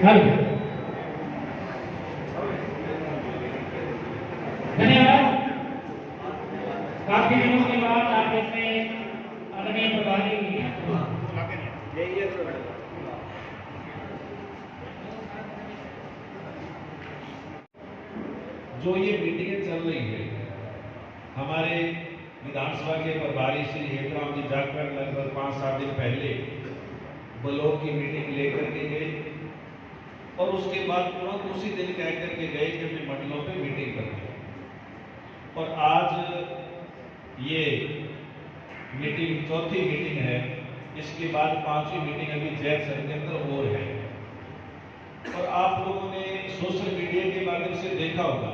Hello, धन्यवाद। काफी दिनों के बाद आप इसमें आदरणीय प्रभारी जो ये मीटिंगें चल रही है, हमारे विधानसभा के प्रभारी श्री हेतराम जी जाखड़ लगभग 5-7 दिन पहले ब्लॉक की मीटिंग लेकर के गए और उसके बाद तुरंत उसी दिन कह करके गए कि अपने मंडलों पे मीटिंग करते हैं। और आज ये मीटिंग चौथी मीटिंग है, इसके बाद 5वीं मीटिंग अभी जैतसर के अंदर और है। और आप लोगों ने सोशल मीडिया के माध्यम से देखा होगा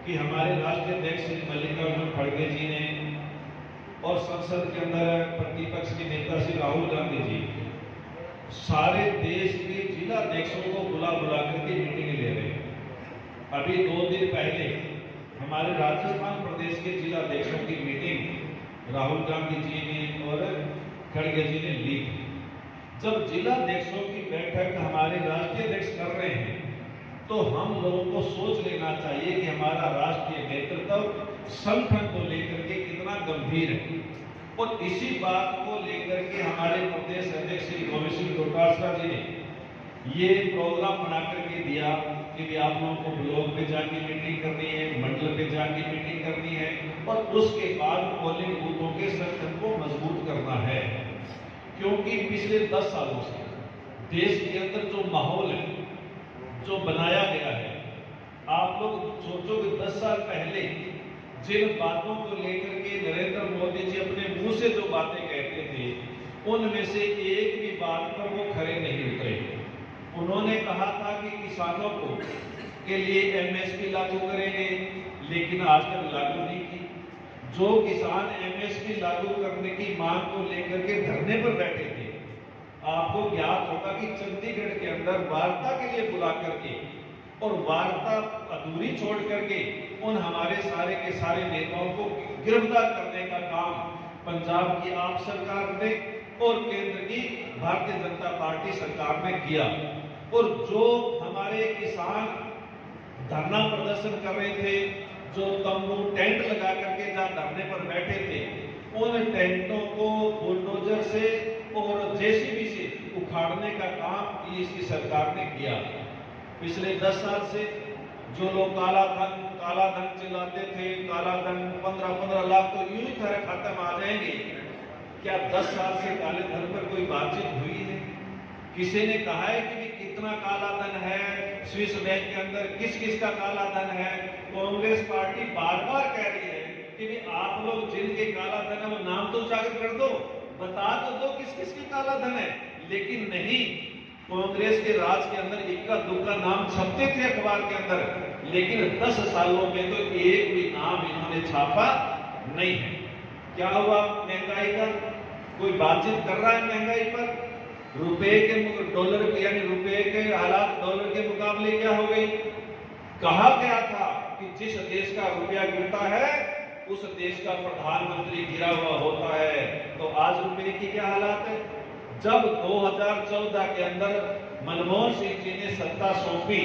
कि हमारे राष्ट्रीय अध्यक्ष श्री मल्लिकार्जुन खड़गे जी ने और संसद के अंदर प्रतिपक्ष के नेता श्री राहुल गांधी जी सारे देश के जिला अध्यक्षों को बुला करके मीटिंग ले रहे हैं। अभी 2 दिन पहले हमारे राजस्थान प्रदेश के जिला अध्यक्षों की मीटिंग राहुल गांधी जी ने और खड़गे जी ने ली। जब जिला अध्यक्षों की बैठक हमारे राष्ट्रीय अध्यक्ष कर रहे हैं तो हम लोगों को सोच लेना चाहिए कि हमारा राष्ट्रीय नेतृत्व संगठन को लेकर के कितना गंभीर है। और इसी बात को लेकर के हमारे प्रदेश अध्यक्ष श्री गोविंद सिंह डोटासरा जी ने ये प्रोग्राम बना करके दिया कि भी आप लोगों को ब्लॉक पे जाके मीटिंग करनी है, मंडल पे जाके मीटिंग करनी है और उसके बाद पोलिंग बूथों के संगठन को मजबूत करना है। क्योंकि पिछले 10 सालों से देश के अंदर जो माहौल है, जो बनाया गया है, आप लोग सोचो कि 10 साल पहले जिन बातों को लेकर के नरेंद्र मोदी जी अपने मुंह से जो बातें कहते थे, उनमें से एक भी बात पर वो खरे नहीं उतरे। उन्होंने कहा था कि किसानों को के लिए एमएसपी लागू करेंगे, लेकिन आज तक लागू नहीं की। जो किसान एमएसपी लागू करने की मांग को लेकर के धरने पर बैठे थे, आपको ज्ञात होगा कि चंडीगढ़ के अंदर वार्ता के लिए बुला करके और वार्ता अधूरी छोड़ करके उन हमारे सारे के सारे नेताओं को गिरफ्तार करने का काम पंजाब की आप सरकार ने और केंद्र की भारतीय जनता पार्टी सरकार ने किया। और जो हमारे किसान धरना प्रदर्शन कर रहे थे, जो तंबू टेंट लगा करके जहां धरने पर बैठे थे, उन टेंटों को बुलडोजर से और जेसीबी से उखाड़ने का काम इसकी सरकार ने किया। पिछले 10 साल से जो लोग काला धन चिल्लाते थे, काला धन 15-15 लाख तो यूं ही तरह खत्म आ जाएंगे। क्या 10 साल से काले धन पर कोई बातचीत हुई है? किसी ने कहा है कि कितना काला धन है स्विस बैंक के अंदर, किस किस का काला धन है? कांग्रेस पार्टी बार बार कह रही है कि आप लोग जिनके काला धन है वो नाम तो उजागर कर दो, बता तो दो किस किस की काला धन है। लेकिन नहीं, कांग्रेस के राज के अंदर इक्का दुक्का नाम छपते थे अखबार के अंदर, लेकिन 10 सालों में तो एक भी नाम इन्होंने छापा नहीं है। क्या हुआ महंगाई का? कोई बातचीत कर रहा है महंगाई पर? रुपए के डॉलर के यानी रुपए के हालात डॉलर के मुकाबले क्या हो गई? कहा गया था कि जिस देश का रुपया गिरता है उस देश का प्रधानमंत्री गिरा हुआ होता है। तो आज रुपए की क्या हालात है? जब 2014 के अंदर मनमोहन सिंह जी ने सत्ता सौंपी,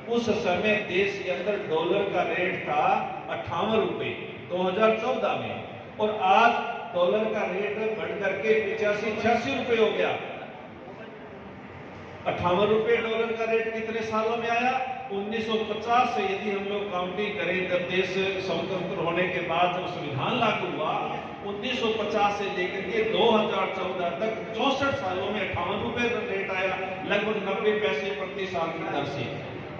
उस समय देश के अंदर डॉलर का रेट था 58 रुपए 2014 में, और आज डॉलर का रेट बढ़ करके 85-86 रुपए हो गया। 58 रुपए डॉलर का रेट कितने सालों में आया? 1950 से यदि हम लोग काउंटिंग करें, जब देश स्वतंत्र होने के बाद जब संविधान लागू हुआ, 1950 से लेकर के 2014 तक 64 सालों में 58 रुपए रेट आया, लगभग 90 पैसे प्रति साल की दर से।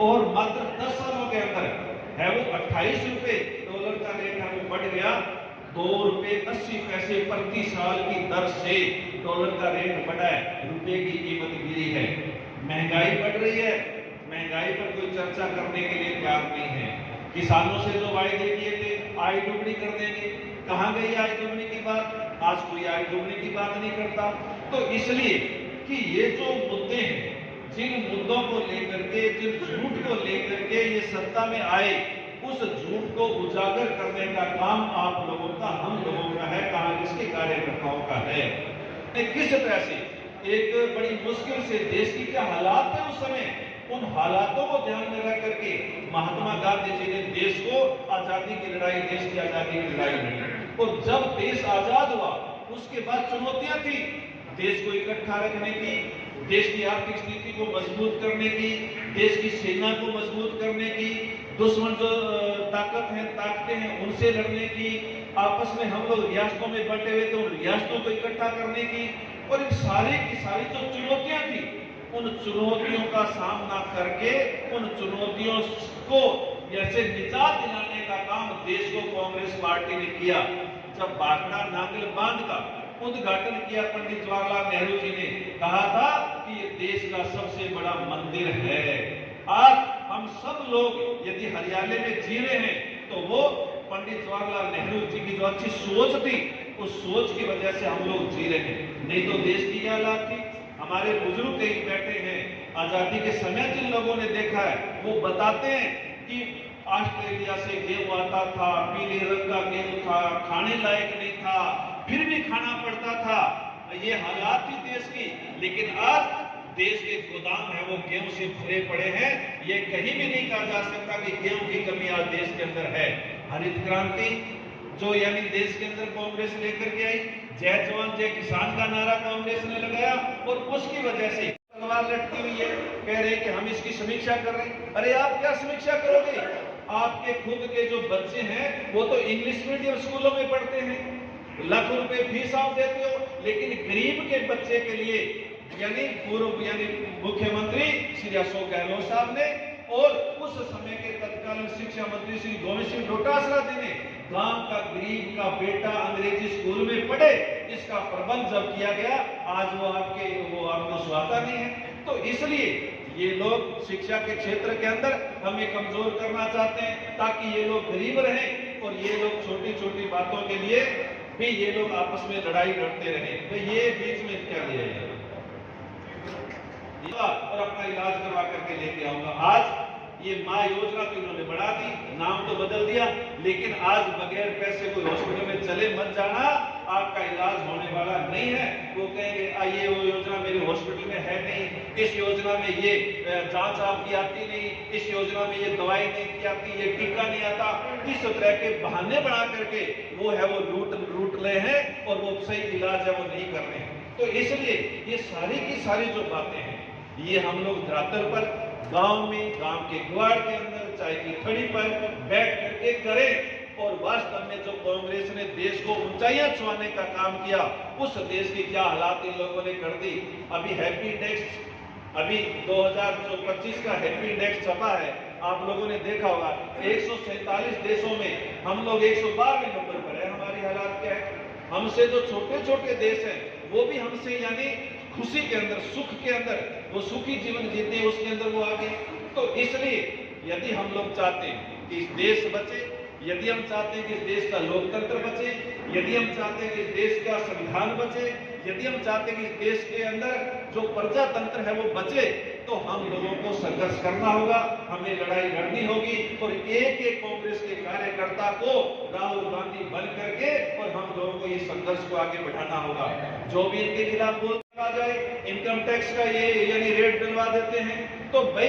और मात्र 10 सालों के अंदर है वो 28 रुपए डॉलर का रेट है वो बढ़ गया 2.80 प्रति साल की दर से डॉलर का रेट बढ़ा है, रुपए की कीमत गिरी है, महंगाई बढ़ रही है। महंगाई पर कोई चर्चा करने के लिए तैयार नहीं है। किसानों से जो वायदे किए थे आय दोगुनी कर देंगे, कहां गई आय दोगुनी की बात? आज कोई आय दोगुनी की बात नहीं करता। तो इसलिए कि ये जो मुद्दे हैं, जिन मुद्दों को लेकर के, जिन झूठ को लेकर के ये सत्ता में आए, उस झूठ को उजागर करने का काम आप लोगों का, हम लोगों का है, कांग्रेस के कार्यकर्ताओं का है। किस तरह से एक बड़ी मुश्किल से देश की क्या हालात थे उस समय, उन हालातों को ध्यान में रख करके महात्मा गांधी जी ने देश को आजादी की लड़ाई, देश की आजादी की लड़ाई लड़ी। और जब देश आजाद हुआ उसके बाद चुनौतियां थी, देश को इकट्ठा रखने की, देश की आर्थिक स्थिति को मजबूत करने की, देश की सेना को मजबूत करने की, दुश्मन जो ताकतें हैं उनसे लड़ने की, आपस में हम लोग रियासतों में बंटे हुए थे उन रियासतों को इकट्ठा करने की, और इन सारी की सारी जो चुनौतियां थी उन चुनौतियों का सामना करके उन चुनौतियों को जैसे निजात दिलाने का काम देश को कांग्रेस पार्टी ने किया। जब बागड़ा नांगल बांध का उद्घाटन किया पंडित जवाहरलाल नेहरू जी ने कहा था कि ये देश का सबसे बड़ा मंदिर है। आज हम सब लोग यदि हरियाणा में जी रहे हैं तो वो पंडित जवाहरलाल नेहरू जी की जो अच्छी सोच थी उस सोच की वजह से हम लोग जी रहे हैं। नहीं तो देश की क्या हालत थी। हमारे बुजुर्ग कहीं बैठे हैं, आजादी के समय जिन लोगों ने देखा है वो बताते हैं कि ऑस्ट्रेलिया से गेहूं आता था, पीले रंग का गेहूं था, खाने लायक नहीं था, फिर भी खाना पड़ता था। ये हालात थी देश की। लेकिन आज देश के गोदाम है वो गेहूं से भरे पड़े हैं। ये कहीं भी नहीं कहा जा सकता कि गेहूं की कमी आज देश के अंदर है। हरित क्रांति जो यानी देश के अंदर कांग्रेस लेकर के आई, जय जवान जय किसान का नारा कांग्रेस ने लगाया और उसकी वजह से तलवार लटकी हुई है। कह रहे कि हम इसकी समीक्षा कर रहे हैं। अरे आप क्या समीक्षा करोगे? आपके खुद के जो बच्चे हैं वो तो इंग्लिश मीडियम स्कूलों में पढ़ते हैं, लाखों रुपए फीस आप देते हो, लेकिन गरीब के बच्चे के लिए यानी पूर्व मुख्यमंत्री श्री अशोक गहलोत साहब ने और उस समय के तत्कालीन शिक्षा मंत्री श्री गोविंद सिंह डोटासरा जी ने गांव का गरीब का बेटा अंग्रेजी स्कूल में पढ़े, इसका प्रबंध जब किया गया, आज वो आपको सुहाता नहीं है। तो इसलिए ये लोग शिक्षा के क्षेत्र के अंदर हमें कमजोर करना चाहते हैं ताकि ये लोग गरीब रहें और ये लोग छोटी छोटी बातों के लिए भी ये लोग आपस में लड़ाई लड़ते रहे। तो ये बीच में क्या लिया जाए और अपना इलाज करवा करके लेके आऊंगा। आज ये माँ योजना तो इन्होंने बढ़ा दी, नाम तो बदल दिया, लेकिन आज बगैर पैसे कोई हॉस्पिटल में चले मत जाना, आपका इलाज होने वाला नहीं है। वो कहेंगे ये वो योजना मेरे हॉस्पिटल में है नहीं, इस योजना में ये जांच आपकी आती नहीं, इस योजना में ये दवाई नहीं की आती, ये टीका नहीं आता। इस तरह के बहाने बना करके वो है वो लूट रहे हैं और वो सही इलाज है वो नहीं कर रहे हैं। तो इसलिए ये सारी की सारी जो बातें हैं ये हम लोग धरातल पर गांव में, गांव के गुआड़ के अंदर, चाय की खड़ी पर बैठ करके करें और वास्तव में जो कांग्रेस ने देश को ऊंचाइयां छुआने का काम किया, उस देश की क्या हालात इन लोगों ने कर दी। अभी हैप्पी इंडेक्स, अभी 2025 का हैप्पी इंडेक्स छपा है, आप लोगों ने देखा होगा। 147 देशों में हम लोग 112वें नंबर पर है। हमारी हालात क्या है? हमसे जो छोटे छोटे देश हैं वो भी हमसे यानी खुशी के अंदर, सुख के अंदर, वो सुखी जीवन जीते हैं, उसके अंदर वो आगे। तो इसलिए यदि हम लोग चाहते हैं कि देश बचे, यदि हम चाहते हैं कि देश का लोकतंत्र बचे, यदि हम चाहते हैं कि देश का संविधान बचे, यदि हम चाहते हैं कि देश के अंदर जो प्रजातंत्र है वो बचे, तो हम लोगों को संघर्ष करना होगा, हमें लड़ाई लड़नी होगी और एक एक कांग्रेस के कार्यकर्ता को राहुल गांधी बन करके और हम लोगों को ये संघर्ष को आगे बढ़ाना होगा। जो भी इनके खिलाफ बोल आ जाए, इनकम टैक्स का ये यानी रेट डलवा देते हैं, तो भाई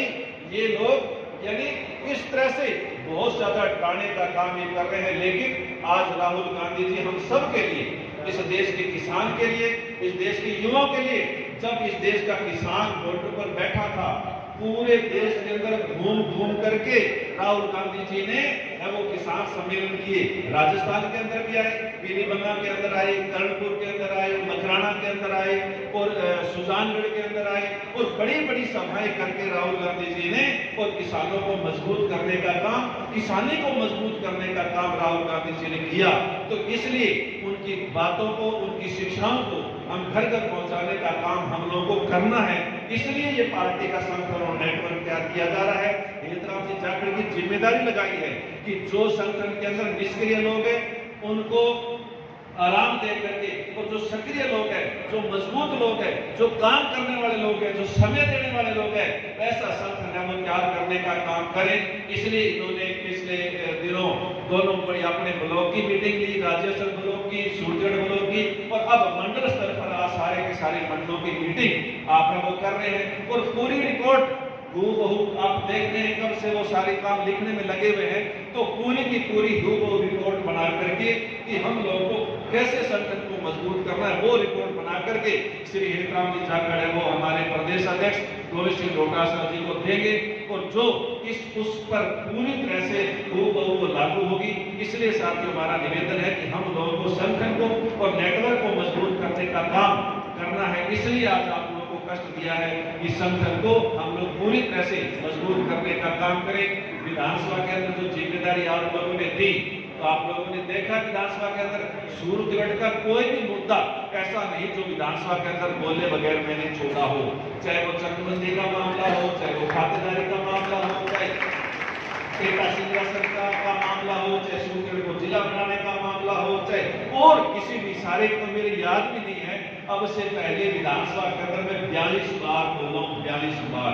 ये लोग यानी इस तरह से बहुत ज्यादा डराने का काम ये कर रहे हैं। लेकिन आज राहुल गांधी जी हम सब के लिए, इस देश के किसान के लिए, इस देश के युवाओं के लिए, जब इस देश का किसान बॉर्डर पर बैठा था, पूरे देश के अंदर घूम घूम करके राहुल गांधी जी ने वो किसान सम्मेलन किए। राजस्थान के अंदर भी आए, पीलीभंगा के अंदर आए, कर्णपुर के अंदर आए, मकराना के अंदर आए और सुजानगढ़ के अंदर आए और बड़ी बड़ी सभाएं करके राहुल गांधी जी ने और किसानों को मजबूत करने का काम, किसानी को मजबूत करने का काम राहुल गांधी जी ने किया। तो इसलिए उनकी बातों को, उनकी शिक्षाओं को हम घर घर पहुंचाने का काम हम लोगों को करना है। इसलिए ये पार्टी का संगठन और नेटवर्क तैयार किया जा रहा है। हेतराम जी जाखड़ की जिम्मेदारी लगाई है कि जो संगठन के अंदर निष्क्रिय लोग हैं उनको आराम दे करके, और जो सक्रिय लोग हैं, जो मजबूत लोग हैं, जो काम करने वाले लोग हैं, जो समय देने वाले लोग हैं, ऐसा संगठन हम तैयार करने का काम करें। इसलिए इन्होंने पिछले दिनों दोनों बड़ी अपने ब्लॉक की मीटिंग ली, राजेश्वर ब्लॉक की, सूरजगढ़ ब्लॉक की, और अब मंडल स्तर पर आज सारे के सारे मंडलों की मीटिंग आप लोग कर रहे हैं और पूरी रिपोर्ट हूबहू आप देख रहे हैं कब से वो सारे काम लिखने में लगे हुए हैं। तो पूरी की पूरी हूबहू रिपोर्ट बना करके कि हम लोगों को कैसे संगठन को मजबूत करना है, वो रिपोर्ट बना करके श्री हेतराम जी जाखड़ है वो हमारे प्रदेश अध्यक्ष गोविंद सिंह डोटासरा जी को देंगे और जो उस पर पूरी तरह से हूबहू लागू होगी। इसलिए साथियों हमारा निवेदन है कि हम लोगों को संगठन को और नेटवर्क को मजबूत करने का काम करना है। इसलिए आज आप लोगों को कष्ट दिया है कि संगठन को हम लोग पूरी तरह से मजबूत करने का काम करें। विधानसभा के अंदर जो जिम्मेदारी आप लोगों ने दी, तो आप लोगों ने देखा विधानसभा के अंदर सूरजगढ़ का कोई भी मुद्दा ऐसा नहीं जो विधानसभा के अंदर बोले बगैर मैंने छोड़ा हो, चाहे वो चकबंदी का मामला हो, चाहे वो खातेदारी का मामला हो, चाहे सरकार का मामला हो, चाहे सूरजगढ़ को जिला बनाने का मामला हो, चाहे और किसी भी सारे को मेरे याद भी नहीं है। अब से पहले विधानसभा के अंदर मैं 42 बार बोला हूँ, 42 बार,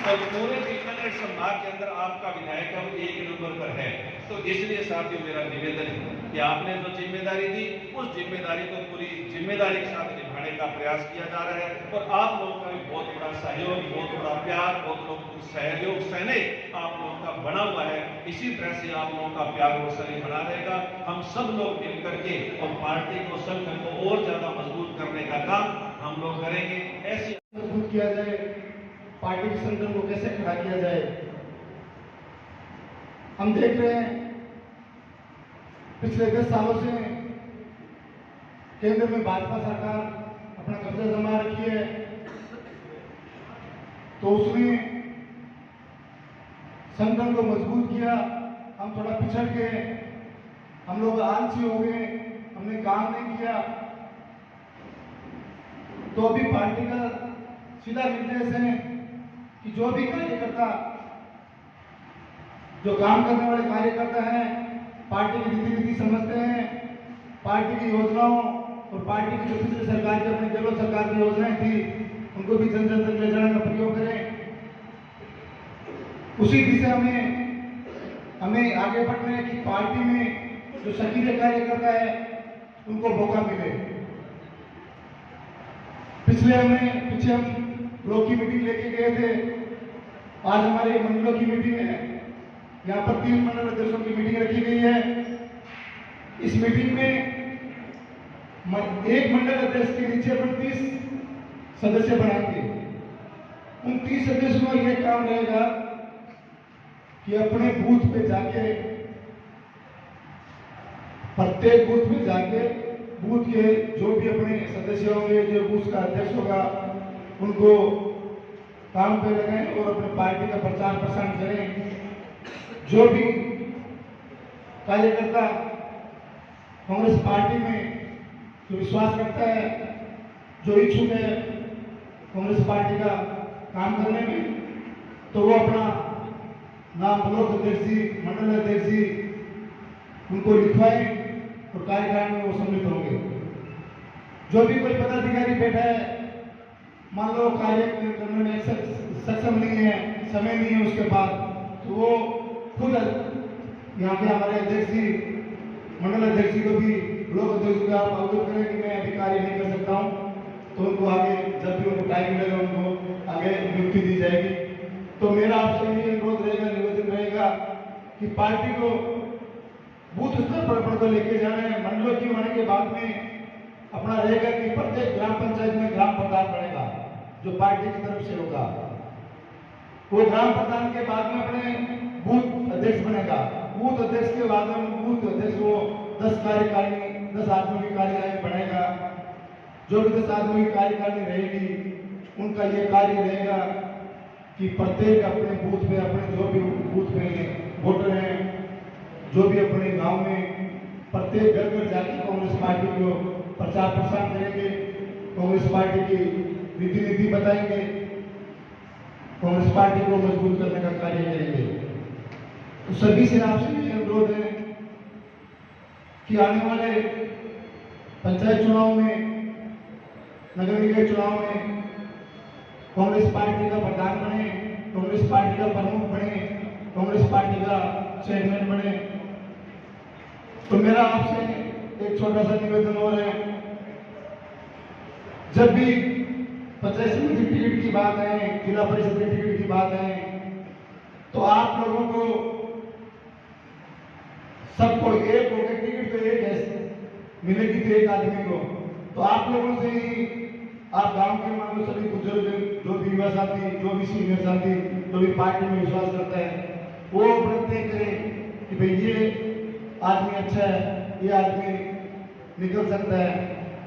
और पूरे बीकानेर संभाग के अंदर आपका विधायक अब 1 नंबर पर है। तो इसलिए साथियों मेरा निवेदन है कि आपने जो जिम्मेदारी दी उस जिम्मेदारी को पूरी जिम्मेदारी के साथ निभाने का प्रयास किया जा रहा है और आप लोगों का भी बहुत बड़ा सहयोग, बहुत बड़ा प्यार, बहुत लोग सहयोग सहने आप लोगों का बना हुआ है। इसी तरह से आप लोगों का प्यार और सहयोग बना रहेगा। हम सब लोग मिल करके और पार्टी को संगठन को और ज्यादा मजबूत करने का काम हम लोग करेंगे। ऐसे मजबूत किया जाए, पार्टी के संगठन को कैसे खड़ा किया जाए। हम देख रहे हैं पिछले 10 सालों से केंद्र में भाजपा सरकार अपना कब्जा जमा रखी है, तो उसने संगठन को मजबूत किया। हम थोड़ा पिछड़ गए, हम लोग आलसी हो गए, हमने काम नहीं किया। तो अभी पार्टी का सीधा निर्देश है कि जो भी कार्यकर्ता, जो काम करने वाले कार्यकर्ता हैं, पार्टी की रीति समझते हैं, पार्टी की योजनाओं और पार्टी की जो पिछले सरकार की अपनी गहलोत सरकार की योजनाएं थी उनको भी जन जन तक ले जाने का प्रयोग करें। उसी दिशा में हमें आगे बढ़ना है कि पार्टी में जो सक्रिय कार्यकर्ता है उनको मौका मिले। पीछे हम ब्लॉक की मीटिंग लेके गए थे, आज हमारे मंडलों की मीटिंग है। यहाँ पर 3 मंडल अध्यक्षों की मीटिंग रखी गई है। इस मीटिंग में एक मंडल अध्यक्ष के नीचे 30 सदस्य बनाएंगे। उन 30 सदस्यों का यह काम रहेगा कि अपने बूथ पे जाके, प्रत्येक बूथ में जाके बूथ के जो भी अपने सदस्य होंगे, जो बूथ का अध्यक्ष होगा, उनको काम पे लगाएं और अपने पार्टी का प्रचार प्रसार करें। जो भी कार्यकर्ता कांग्रेस पार्टी में जो विश्वास करता है, जो इच्छुक है कांग्रेस पार्टी का काम करने में, तो वो अपना नाम ब्लॉक अध्यक्ष जी, मंडल अध्यक्ष जी उनको लिखवाएं और कार्यकाल में वो सम्मिलित होंगे। जो भी कोई पदाधिकारी बैठा है, मान लो कार्य करने में सक्षम नहीं है, समय नहीं है उसके पास, तो वो खुद यहाँ के हमारे अध्यक्ष जी, मंडल अध्यक्ष जी को भी, ब्लॉक अध्यक्ष को आप अवगत करें कि मैं अभी कार्य नहीं कर सकता हूँ, तो उनको आगे जब भी उनको टाइम मिलेगा उनको आगे नियुक्ति दी जाएगी। तो मेरा आपसे ये अनुरोध रहेगा, निवेदन रहेगा कि पार्टी को बूथ स्तर पर लेके जाना है। मंडलों की होने के बाद में अपना रहेगा कि प्रत्येक ग्राम पंचायत में ग्राम प्रधान बनेगा जो पार्टी की तरफ से होगा। वो ग्राम प्रधान के बाद में अपने बूथ अध्यक्ष बनेगा। बूथ अध्यक्ष के बाद में बूथ अध्यक्ष वो 10 कार्यकारिणी, 10 आदमियों की कार्यकारिणी बनेगा। जो भी 10 आदमियों की कार्यकारिणी रहेगी उनका ये कार्य रहेगा कि प्रत्येक अपने बूथ पे, अपने जो भी बूथ में वोटर हैं, जो भी अपने गांव में प्रत्येक घर घर जाकर कांग्रेस पार्टी को प्रचार प्रसार करेंगे, कांग्रेस पार्टी की नीति बताएंगे, कांग्रेस पार्टी को मजबूत करने का कार्य करेंगे। तो सभी से आपसे ये अनुरोध है कि आने वाले पंचायत चुनाव में, नगर निगम चुनाव में कांग्रेस पार्टी का प्रधान बने, कांग्रेस पार्टी का प्रमुख बने, कांग्रेस पार्टी का चेयरमैन बने। तो मेरा आपसे एक छोटा सा निवेदन और है जब भी पंचायत समिति टिकट की बात है, जिला परिषद के टिकट की बात है, तो आप लोगों को सबको एक हो गए टिकट तो एक है मिलेगी तो एक आदमी को, तो आप लोगों से ही आप गांव के मानो सभी बुजुर्ग जो भी युवा साथी, जो भी सीनियर साथी, जो भी पार्टी में विश्वास करता है, वो प्रत्यय करें कि भाई ये आदमी अच्छा है, ये आदमी निकल सकता है,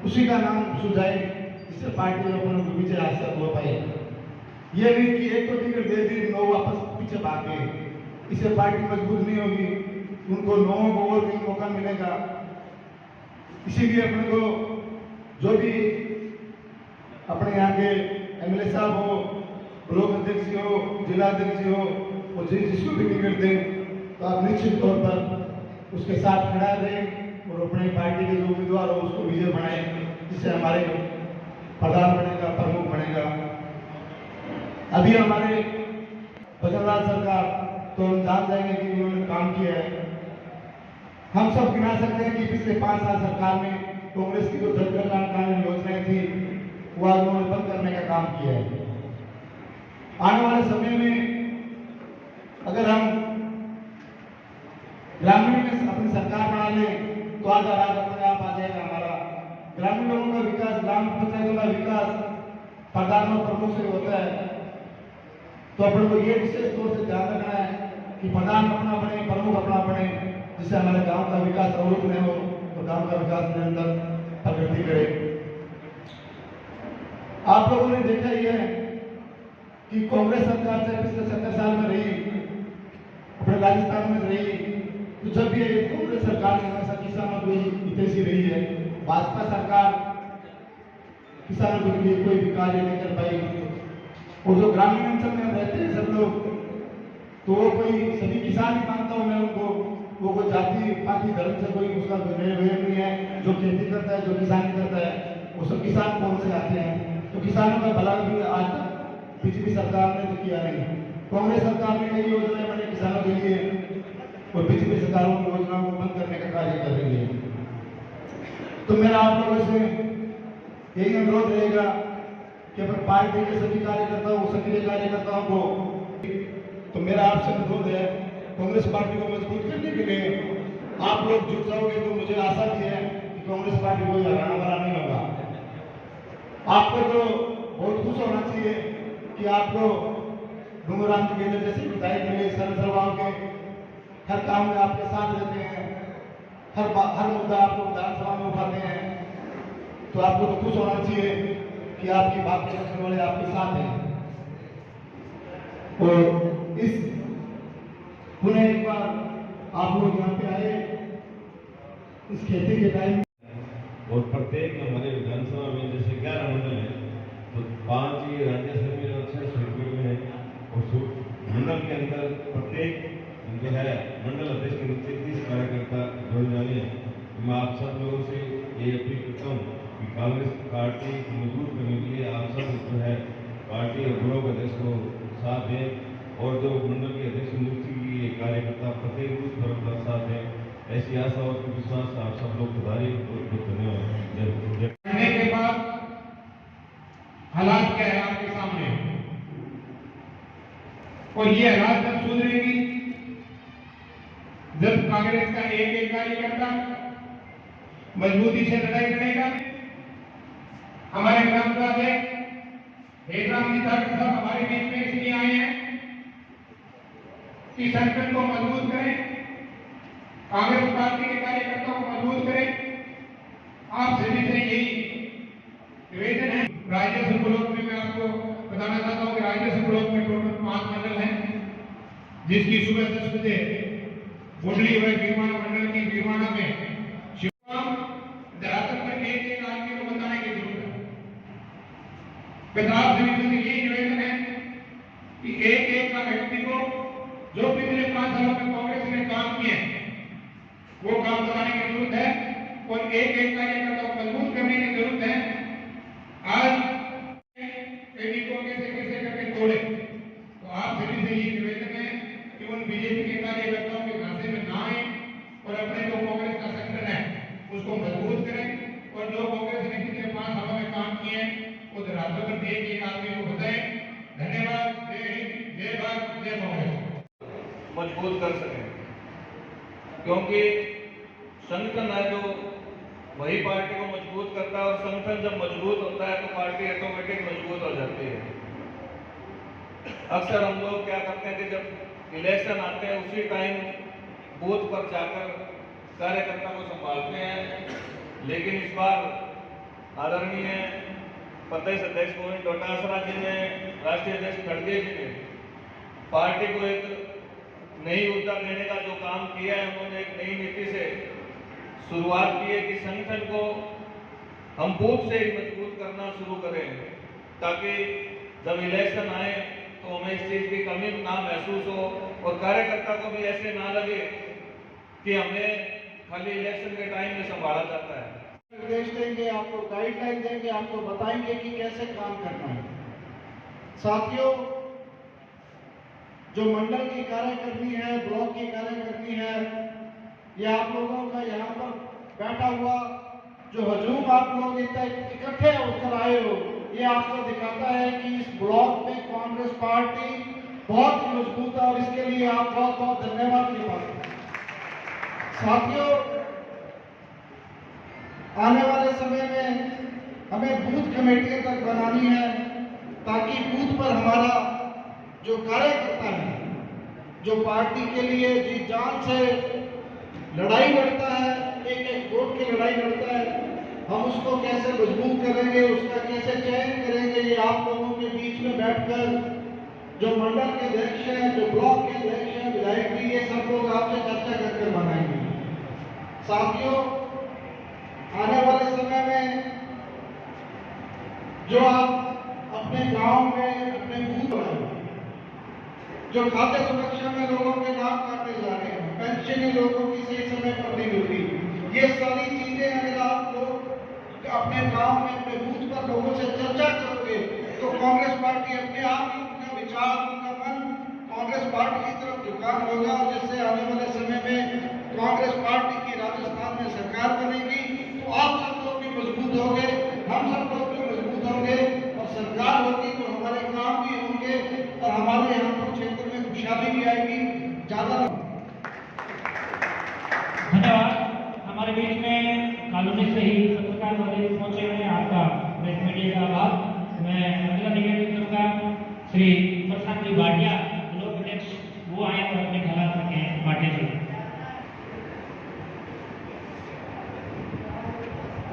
उसी का नाम सुझाए जिससे पार्टी अपने पीछे हासिल हो पाए। ये नहीं कि एक तो टिकट दे दी, लोग वापस पीछे भाग गए, इससे पार्टी मजबूत नहीं होगी, उनको लोगों को और भी मौका मिलेगा। इसीलिए अपने को जो भी अपने यहाँ के एमएलए साहब हो, ब्लॉक अध्यक्ष हो, जिला अध्यक्ष हो, और जिसको भी टिकट दें तो आप निश्चित तौर पर उसके साथ खड़ा रहें और अपनी पार्टी के जो उम्मीदवार हो उसको विजय बनाएं, जिससे हमारे प्रधान बनेगा, प्रमुख बनेगा। अभी हमारे भजनलाल सरकार तो हम जान जाएंगे कि उन्होंने काम किया है। हम सब गिना सकते हैं कि पिछले 5 साल सरकार में कांग्रेस की जो जन कल्याणकारी योजनाएं थी वो आज उन्होंने बंद करने का काम किया है। आने वाले समय में अगर हम ग्रामीण में अपनी सरकार बना लें तो आधा राज अपने आप आ जाएगा हमारा। ग्रामीण लोगों का विकास, ग्राम पंचायतों का विकास प्रधान और प्रमुख से होता है, तो अपने को ये विशेष तौर से ध्यान रखना है कि प्रधान अपना बने, प्रमुख अपना बने, जिससे हमारे गांव का विकास अवरुद्ध नहीं हो और गांव का विकास निरंतर प्रगति करे। आप लोगों ने देखा ही है कि कांग्रेस सरकार से पिछले 70 साल में रही, अपने राजस्थान में रही, तो जब भी कांग्रेस सरकार ने हमेशा किसानों की हितैषी रही है। भाजपा सरकार किसानों के लिए कोई भी कार्य नहीं कर पाई, और जो ग्रामीण अंचल में रहते हैं सब लोग, तो वो कोई सभी किसान ही मानता हूं मैं उनको, वो कोई जाति पाति धर्म से कोई उसका निर्णय नहीं है। जो खेती करता है, जो किसानी करता है, वो सब किसान कौन से आते हैं, तो किसानों का भला भी आज तक बीजेपी सरकार ने तो किया नहीं। कांग्रेस सरकार ने कई योजनाएं बनाई किसानों के लिए, और बीजेपी सरकारों की योजनाओं को बंद करने का कार्य कर रही है। तो मेरा आप लोगों से यही अनुरोध रहेगा कि अगर पार्टी के सभी कार्यकर्ताओं, सक्रिय कार्यकर्ताओं को, तो मेरा आपसे अनुरोध है कांग्रेस पार्टी को मजबूत करने के लिए आप लोग जुट जाओगे तो मुझे आशा भी है कि कांग्रेस पार्टी को हराना वाला नहीं होगा। आपको तो बहुत खुश होना चाहिए कि आपको डूंगराम के केंद्र जैसे विधायक मिले, सरल स्वभाव के, हर काम में आपके साथ रहते हैं, हर मुद्दा आपको विधानसभा में उठाते हैं, तो आपको तो खुश होना चाहिए कि आपकी बात रखने वाले आपके साथ हैं। और इस पुनः एक बार आप लोग यहाँ पे आए इस खेती के टाइम, और प्रत्येक हमारे विधानसभा में जैसे 11 मंडल है, तो 5 ये राज्यसभा में और 6 स्टेट में है, और मंडल के अंदर प्रत्येक जो है मंडल अध्यक्ष के नीचे 30 कार्यकर्ता जुड़ जाने हैं। मैं आप सब लोगों से ये अपील करता हूँ कि कांग्रेस पार्टी को मजबूत करने के लिए आप सब जो है पार्टी और ब्लॉक अध्यक्ष को साथ दें, और जो मंडल के अध्यक्ष नियुक्ति की कार्यकर्ता प्रत्येक रूप पर साथ दें। ऐसी आशा और विश्वास आप सब लोग बधाई और धन्यवाद। के बाद हालात क्या है आपके सामने, और ये हालात जब सुधरेगी जब कांग्रेस का एक कार्यकर्ता मजबूती से लड़ाई लड़ेगा। हमारे ग्राम अध्यक्ष हेमराम जी साहब हमारे बीच में इसलिए आए हैं कि संगठन को मजबूत करें, कांग्रेस पार्टी के कार्यकर्ताओं को मजबूत करें। आप सभी से यही निवेदन है। राजस्व ब्लॉक में मैं आपको बताना चाहता हूँ कि राजस्व ब्लॉक में टोटल 5 मंडल हैं, जिसकी सुबह 10 बजे मुरली व बीरवाना मंडल की बीरवाना में शिवराम धरातल पर एक आदमी को बताने की जरूरत है। आप सभी से यही निवेदन है कि एक का व्यक्ति को जो पिछले 5 सालों में कांग्रेस ने काम किए वो काम कराने की जरूरत है, और एक कार्यकर्ता को मजबूत करने की जरूरत है। आज कैसे करके तोड़े, तो आप सभी से ये निवेदन है कि उन बीजेपी के कार्यकर्ताओं के झांसे में ना आए और अपने जो कांग्रेस का संगठन है उसको मजबूत करें, और जो कांग्रेस ने पिछले 5 सालों में काम किए एक एक आदमी को बताएं। धन्यवाद। जय हिंद, जय भारत, जय कांग्रेस। मजबूत कर सकें, क्योंकि संगठन है जो वही पार्टी को मजबूत करता है, और संगठन जब मजबूत होता है तो पार्टी ऑटोमेटिक मजबूत हो जाती है। अक्सर हम लोग क्या करते हैं कि जब इलेक्शन आते हैं उसी टाइम बूथ पर जाकर कार्यकर्ता को संभालते हैं, लेकिन इस बार आदरणीय प्रदेश अध्यक्ष गोविंद डोटासरा जी ने, राष्ट्रीय अध्यक्ष खड़गे जी ने पार्टी को एक नई ऊर्जा देने का जो काम किया है, उन्होंने एक नई नीति से शुरुआत की है कि संगठन को हम बूथ से ही मजबूत करना शुरू करें, ताकि जब इलेक्शन आए तो हमें इस चीज की कमी ना महसूस हो और कार्यकर्ता को भी ऐसे ना लगे कि हमें खाली इलेक्शन के टाइम में संभाला जाता है। निर्देश देंगे, आपको गाइडलाइन देंगे, आपको बताएंगे कि कैसे काम करना है। साथियों, जो मंडल की कार्यकर्मी है, ब्लॉक की कार्यकर्मी है, ये आप लोगों का यहाँ पर बैठा हुआ जो हजूम आप लोग इकट्ठे होकर आए हो, ये आपको दिखाता है कि इस ब्लॉक में कांग्रेस पार्टी बहुत ही मजबूत है, और इसके लिए आप बहुत बहुत धन्यवाद की बात। साथियों, आने वाले समय में हमें बूथ कमेटियां तक बनानी है, ताकि बूथ पर हमारा जो कार्यकर्ता है, जो पार्टी के लिए जी जान से लड़ाई लड़ता है, एक एक वोट की लड़ाई लड़ता है, हम उसको कैसे मजबूत करेंगे, उसका कैसे चयन करेंगे, ये आप लोगों के बीच में बैठकर जो मंडल के अध्यक्ष हैं, जो ब्लॉक के अध्यक्ष हैं, विधायक जी, ये सब लोग आपसे चर्चा करके बनाएंगे। साथियों, आने वाले समय में जो आप अपने गांव में अपने बूथ पर जो खाद्य सुरक्षा में लोगों के नाम काटे जा रहे हैं, पेंशन लोगों की सही समय पर नहीं मिलती, ये सारी चीजें अगर आप लोग अपने गांव में अपने बूथ पर लोगों से चर्चा करोगे तो कांग्रेस पार्टी अपने आप ही उनका विचार, उनका मन कांग्रेस पार्टी की तरफ झुकाव होगा, जिससे आने वाले समय में कांग्रेस पार्टी की राजस्थान में सरकार बनेगी, तो आप सब लोग भी मजबूत होंगे, हम सब लोग भी मजबूत होंगे, और सरकार होगी तो हमारे काम भी होंगे, और हमारे यहाँ पर क्षेत्र में खुशहाली भी आएगी। ज्यादा धन्यवाद। हमारे बीच में कॉलोनी से ही पत्रकार वाले पहुंचे हुए हैं, आपका प्रेस मीडिया का आभार। मैं अगला निवेदन करूंगा, श्री प्रशांत जी भाटिया, ब्लॉक अध्यक्ष, वो आए और अपने ख्याल रखें। भाटिया जी।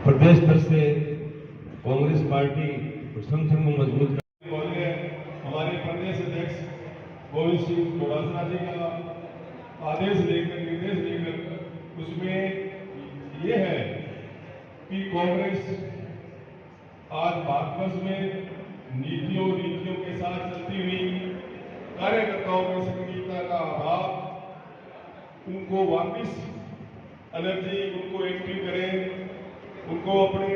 प्रदेश स्तर से कांग्रेस पार्टी और संगठन को मजबूत करने हमारे प्रदेश अध्यक्ष गोविंद सिंह डोटासरा जी का आदेश लेकर, निर्देश लेकर, उसमें ये है कि कांग्रेस आज भारतवर्ष में नीतियों के साथ चलती हुई कार्यकर्ताओं में सक्रियता का अभाव, उनको वापस एनर्जी, उनको एक्टिव करें, उनको अपने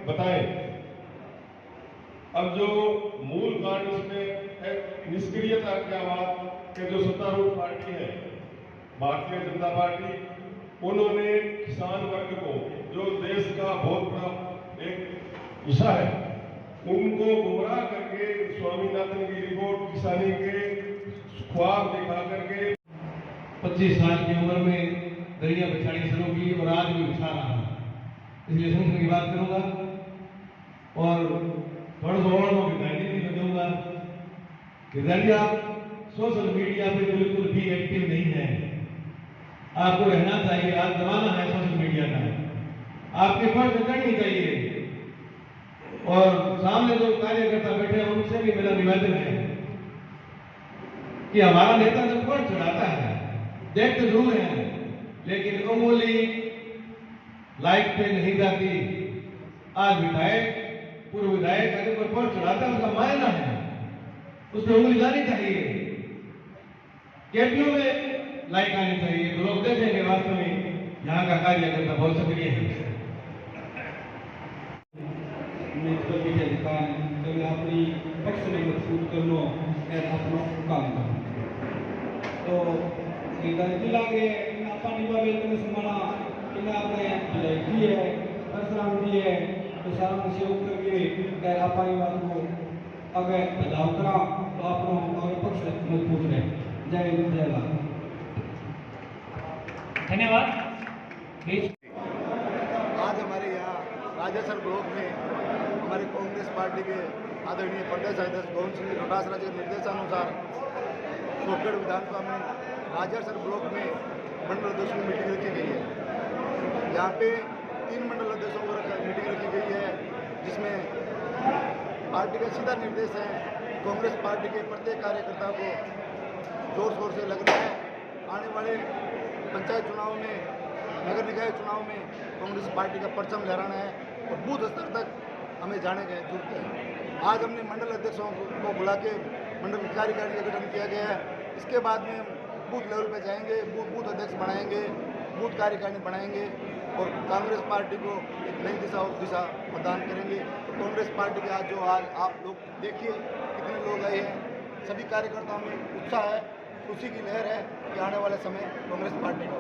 बताएं। अब जो मूल कारण इसमें निष्क्रियता क्या बात कि जो सत्तारूढ़ पार्टी है भारतीय जनता पार्टी, उन्होंने किसान वर्ग को, जो देश का बहुत बड़ा एक हिस्सा है, उनको गुमराह करके स्वामीनाथन की रिपोर्ट, किसानी के ख्वाब दिखा करके 25 साल की उम्र में दरिया बिछानी शुरू की और आज भी बिछा रहा है। इसलिए संगठन की बात करूंगा और थोड़ा सा और गाइडेंस भी दूंगा कि यदि आप सोशल मीडिया पे बिल्कुल भी एक्टिव नहीं है, आपको रहना चाहिए। आज जमाना है सोशल मीडिया का, आपके फर्ज करनी चाहिए। और सामने जो कार्यकर्ता बैठे हैं उनसे भी मेरा निवेदन है कि हमारा नेता जब फर्ज चढ़ाता है, देखते जरूर हैं, लेकिन अमूली लाइक पे नहीं जाती। आज विधायक, पूर्व विधायक अगर कोई फर्ज चढ़ाता है, उसका मायना है, उस पर उंगली जानी चाहिए, केपियों में लाइक आनी चाहिए, तो लोग देखेंगे वास्तव में यहाँ का कार्यकर्ता बहुत सक्रिय है। अपनी पक्ष में मजबूत करनो अपना काम करना तो जिलागे आपा निभावे तने समाना इन आपने दी है परशुराम जी है तो सारा सहयोग करके आपा बात को आगे बदलाव करा तो आप पक्ष मजबूत रहे। जय हिंद जय भारत। धन्यवाद। आज हमारे यहाँ राजेसर ब्लॉक में हमारी कांग्रेस पार्टी के आदरणीय प्रदेश अध्यक्ष गोविंद सिंह डोटासरा जी के निर्देशानुसार सोनगढ़ विधानसभा में राजेसर ब्लॉक में मंडल अध्यक्षों की मीटिंग रखी गई है। यहाँ पे 3 मंडल अध्यक्षों को मीटिंग रखी गई है, जिसमें पार्टी का सीधा निर्देश है कांग्रेस पार्टी के प्रत्येक कार्यकर्ता को जोर शोर से लगना है। आने वाले पंचायत चुनाव में, नगर निकाय चुनाव में कांग्रेस पार्टी का परचम लहराना है और बूथ स्तर तक हमें जाने की जरूरत है। आज हमने मंडल अध्यक्षों को बुला के मंडल कार्यकारिणी का गठन किया गया है। इसके बाद में हम बूथ लेवल पे जाएंगे, बूथ अध्यक्ष बनाएंगे, बूथ कार्यकारिणी बनाएंगे और कांग्रेस पार्टी को एक नई दिशा प्रदान करेंगे। तो कांग्रेस पार्टी के आज जो हाल आप लोग देखिए कितने लोग आए हैं, सभी कार्यकर्ताओं में उत्साह है, खुशी की लहर है कि आने वाले समय कांग्रेस पार्टी का